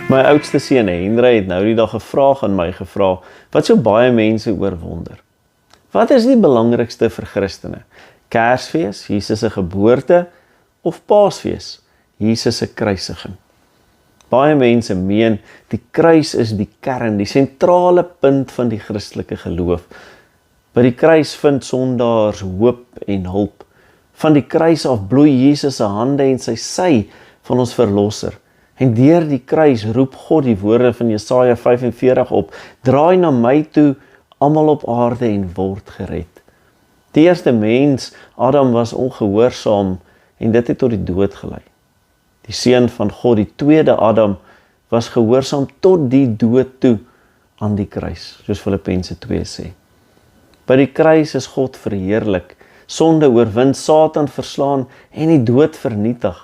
My oudste seun Henry het nou die dag 'n vraag aan my gevra wat so baie mense oorwonder. Wat is die belangrikste vir Christene? Kersfees, Jesus se geboorte of Paasfees, Jesus se kruisiging? Baie mense meen die kruis is die kern, die sentrale punt van die Christelike geloof. By die kruis vind sondaars hoop en hulp. Van die kruis af bloei Jesus se hande en sy sy van ons verlosser. En deur die kruis roep God die woorde van Jesaja 45 op, draai na my toe, almal op aarde en word gered. Die eerste mens, Adam, was ongehoorsaam en dit het tot die dood gelei. Die seun van God, die tweede Adam, was gehoorsaam tot die dood toe aan die kruis, soos Filippense 2 sê. By die kruis is God verheerlik, sonde oorwin, Satan verslaan en die dood vernietig.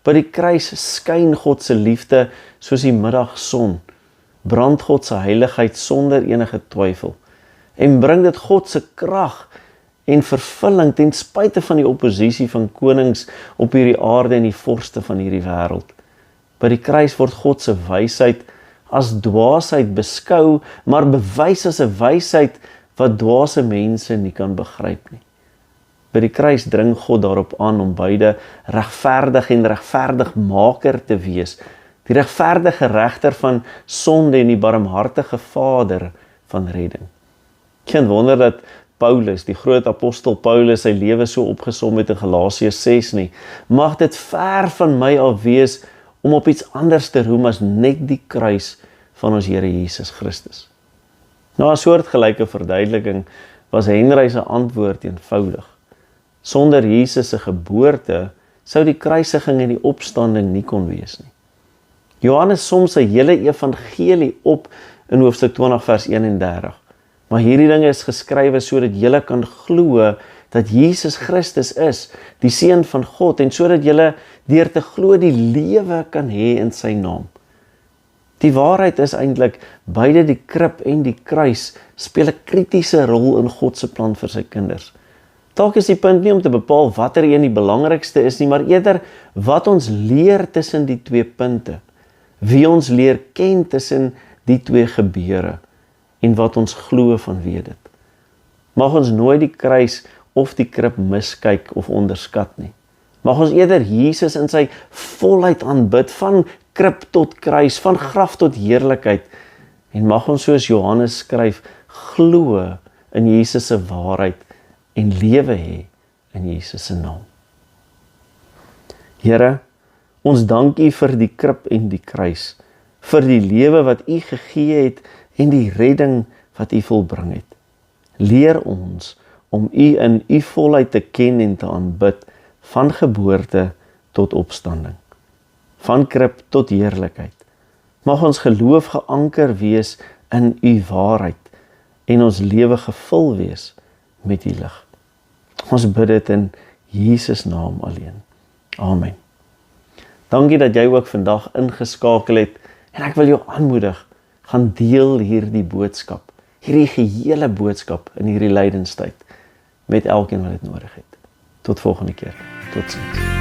By die kruis skyn God se liefde soos die middagson, brand God se heiligheid sonder enige twyfel en bring dit God se krag en vervulling ten spyte van die oppositie van konings op hierdie aarde en die vorste van hierdie wêreld. By die kruis word God se wysheid as dwaasheid beskou, maar bewys as 'n wysheid wat dwaase mense nie kan begryp nie. By die kruis dring God daarop aan om beide regverdig en regverdigmaker te wees, die regverdige regter van sonde en die barmhartige Vader van redding. Geen wonder dat Paulus, die groot apostel Paulus, sy lewe so opgesom het in Galasiërs 6 nie. Mag dit ver van my af wees om op iets anders te roem as net die kruis van ons Here Jesus Christus. Na 'n soortgelyke verduideliking was Henry se antwoord eenvoudig. Sonder Jesus se geboorte sou die kruisiging en die opstanding nie kon wees nie. Johannes som sy hele evangelie op in hoofstuk 20 vers 31. Maar hierdie dinge is geskrywe sodat julle kan glo dat Jesus Christus is, die Seun van God, en sodat julle deur te glo die lewe kan hê in sy naam. Die waarheid is eintlik, beide die krib en die kruis speel 'n kritiese rol in God se plan vir sy kinders. Dalk is die punt nie om te bepaal watter een die belangrikste is nie, maar eerder wat ons leer tussen die twee punte, wie ons leer ken tussen die twee gebeure, en wat ons glo vanweë dit. Mag ons nooit die kruis of die krib miskyk of onderskat nie. Mag ons eerder Jesus in sy volheid aanbid, van krib tot kruis, van graf tot heerlikheid, en mag ons soos Johannes skryf, glo in Jesus se waarheid en lewe hê in Jesus se naam. Here, ons dank U vir die krib en die kruis, vir die lewe wat U gegee het en die redding wat U volbring het. Leer ons om U in U volheid te ken en te aanbid, van geboorte tot opstanding, van krib tot heerlikheid. Mag ons geloof geanker wees in U waarheid en ons lewe gevul wees met U lig. Ons bid dit in Jesus naam alleen. Amen. Dankie dat jy ook vandag ingeskakel het en ek wil jou aanmoedig, gaan deel hierdie boodskap, hierdie gehele boodskap in hierdie lydenstyd met elkeen wat dit nodig het. Tot volgende keer. Totsiens.